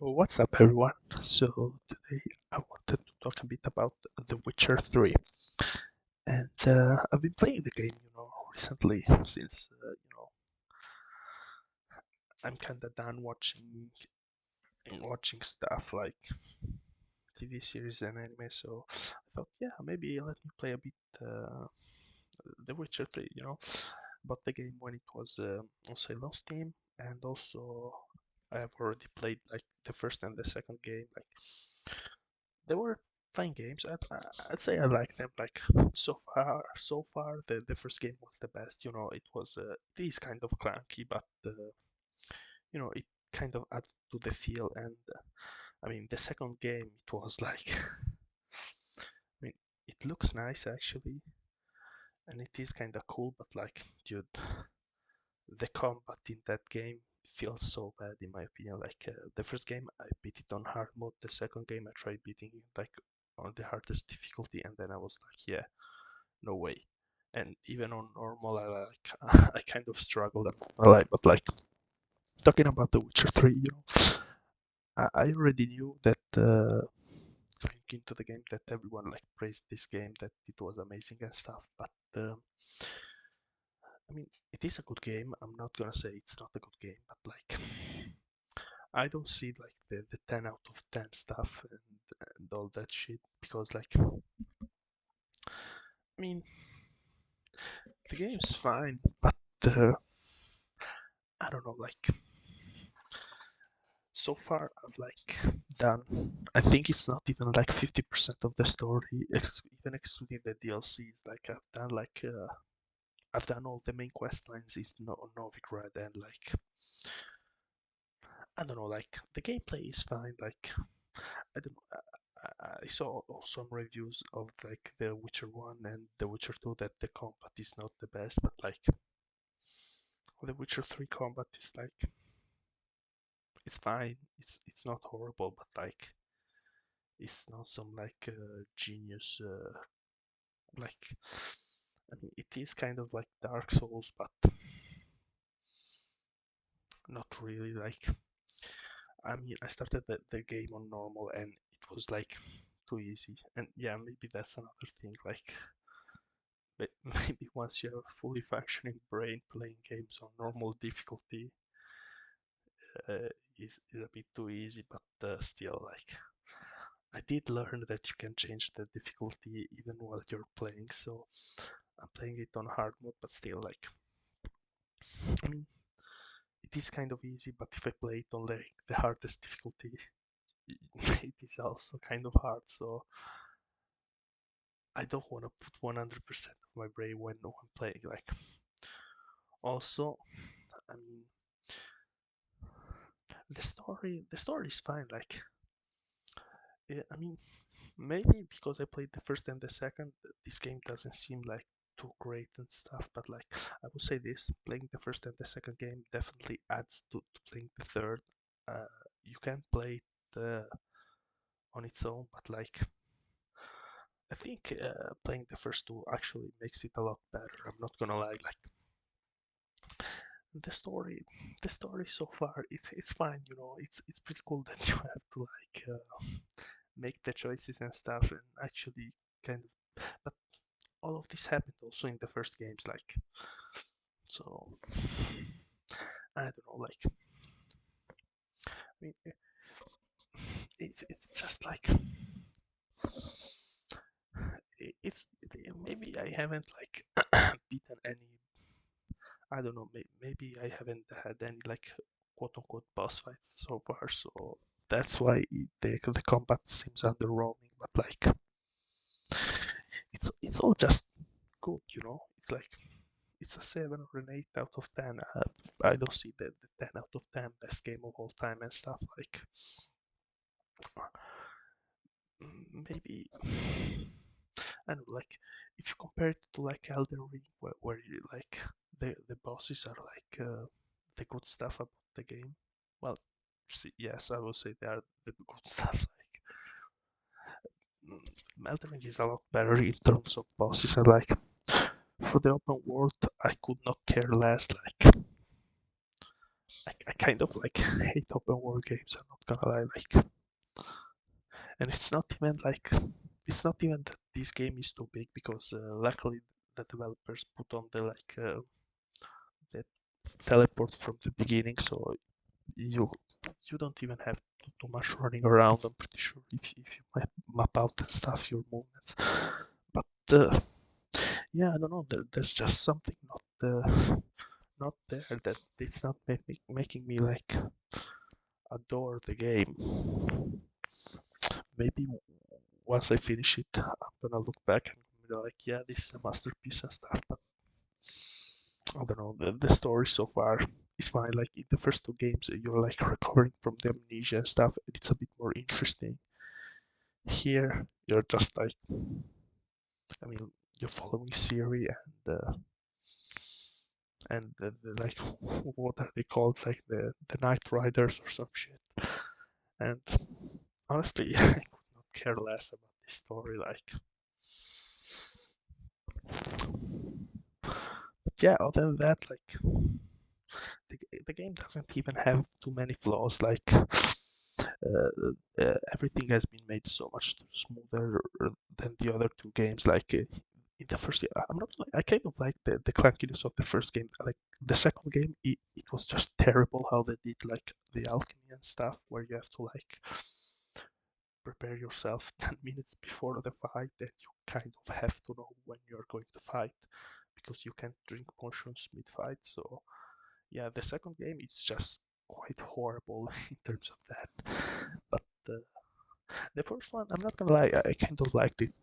Yo, what's up, everyone? So, today I wanted to talk a bit about The Witcher 3. And I've been playing the game, recently since, I'm kind of done watching stuff like TV series and anime. So, I thought, yeah, maybe let me play a bit The Witcher 3, about the game when it was on sale on Steam. And also, I have already played like the first and the second game. Like, they were fine games. I'd say I like them. Like so far, the first game was the best. It is kind of clunky, but it kind of adds to the feel. And I mean, the second game, it was like, I mean, it looks nice actually, and it is kind of cool. But like, dude, the combat in that game feels so bad in my opinion. Like the first game, I beat it on hard mode. The second game, I tried beating it like on the hardest difficulty, and then I was like, yeah, no way. And even on normal, I like I kind of struggled. I'm not gonna lie, but like talking about The Witcher 3, I already knew that going into the game that everyone like praised this game, that it was amazing and stuff. But I mean, it is a good game. I'm not gonna say it's not a good game, but like I don't see like the 10 out of 10 stuff and all that shit because like I mean the game's fine, but I don't know, like so far I've like done, I think it's not even like 50% of the story, even excluding the DLCs. Like I've done all the main quest lines is Novigrad, and like I don't know, like the gameplay is fine. Like I don't know. I saw some reviews of like The Witcher 1 and The Witcher 2 that the combat is not the best, but like The Witcher 3 combat is like it's fine. It's not horrible, but like it's not some like genius like I mean it is kind of like Dark Souls, but not really. Like I mean I started the game on normal and it was like too easy. And yeah, maybe that's another thing. Like but maybe once you have a fully functioning brain, playing games on normal difficulty uh, is a bit too easy. But still, like I did learn that you can change the difficulty even while you're playing. So I'm playing it on hard mode, but still, like I mean, it is kind of easy. But if I play it on like the hardest difficulty, it is also kind of hard. So I don't want to put 100% of my brain when I'm playing. Like also, I mean, the story is fine. Like yeah, I mean, maybe because I played the first and the second, this game doesn't seem like too great and stuff. But like, I would say this: playing the first and the second game definitely adds to playing the third. You can play it on its own, but like, I think playing the first two actually makes it a lot better. I'm not gonna lie. Like the story, the story so far, it's fine. It's pretty cool that you have to like make the choices and stuff and actually kind of. But all of this happened also in the first games, like so. I don't know, like I mean, it's just like it's maybe I haven't like beaten any. I don't know. Maybe I haven't had any like quote unquote boss fights so far, so that's why the combat seems underwhelming. But like it's all just good, It's like it's a 7 or an 8 out of 10. I don't see the 10 out of 10 best game of all time and stuff. Like maybe I don't know, like if you compare it to like Elden Ring, where you like the bosses are like the good stuff about the game. Well, yes, I will say they are the good stuff. Like Elden Ring is a lot better in terms of bosses, and like for the open world, I could not care less. Like I kind of like hate open world games. I'm not gonna lie, like, and it's not even that this game is too big because luckily the developers put on the teleport from the beginning, so you you don't even have too much running around. I'm pretty sure if you map out and stuff your movements, but yeah, I don't know. There's just something not there that it's not making me like adore the game. Maybe once I finish it, I'm gonna look back and be like, yeah, this is a masterpiece and stuff. But I don't know. The story so far is fine. Like in the first two games, you're like recovering from the amnesia and stuff, and it's a bit more interesting. Here, you're just like, I mean, you're following Siri and like what are they called? Like the Night Riders or some shit. And honestly, I could not care less about this story. Like, but yeah, other than that, like the game doesn't even have too many flaws. Like everything has been made so much smoother than the other two games. Like in the first, I'm not. I kind of like the clunkiness of the first game. Like the second game, it was just terrible how they did like the alchemy and stuff, where you have to like prepare yourself 10 minutes before the fight, and you kind of have to know when you're going to fight because you can't drink potions mid-fight. So yeah, the second game is just quite horrible in terms of that. But the first one, I'm not gonna lie, I kind of liked it.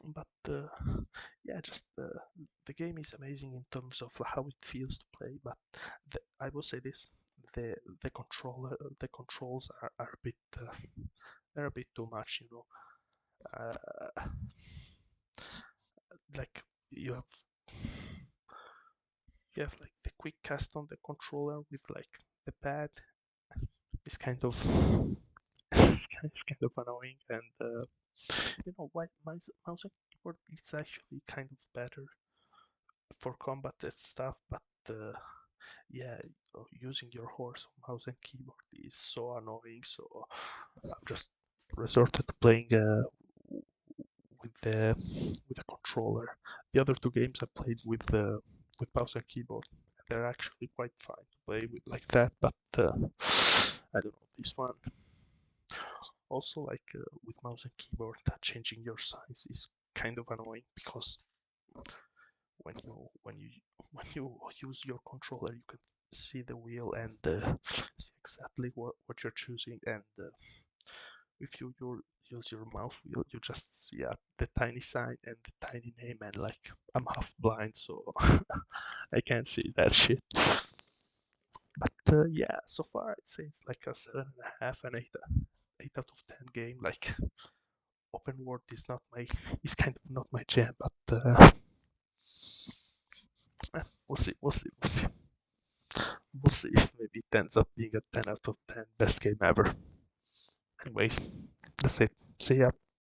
But yeah, just the game is amazing in terms of how it feels to play. But I will say this: the controls are a bit they're a bit too much, you know. Uh, like you have you have like the quick cast on the controller with like the pad is kind of it's kind of annoying, and you know why mouse and keyboard is actually kind of better for combat and stuff, but yeah, using your horse on mouse and keyboard is so annoying. So I've just resorted to playing with the with a controller. The other two games I played with mouse and keyboard. They're actually quite fine to play with like that, but I don't know this one. Also, like with mouse and keyboard, changing your size is kind of annoying because when you when you use your controller, you can see the wheel and see exactly what you're choosing, and if you use your mouse wheel, you just see the tiny sign and the tiny name, and like I'm half blind, so I can't see that shit. But yeah, so far I'd say it's like a 7.5 and 8 out of 10 game. Like open world is not my is kind of not my jam, but we'll see, we'll see. We'll see if maybe it ends up being a 10 out of 10 best game ever. Anyways, that's it. See ya.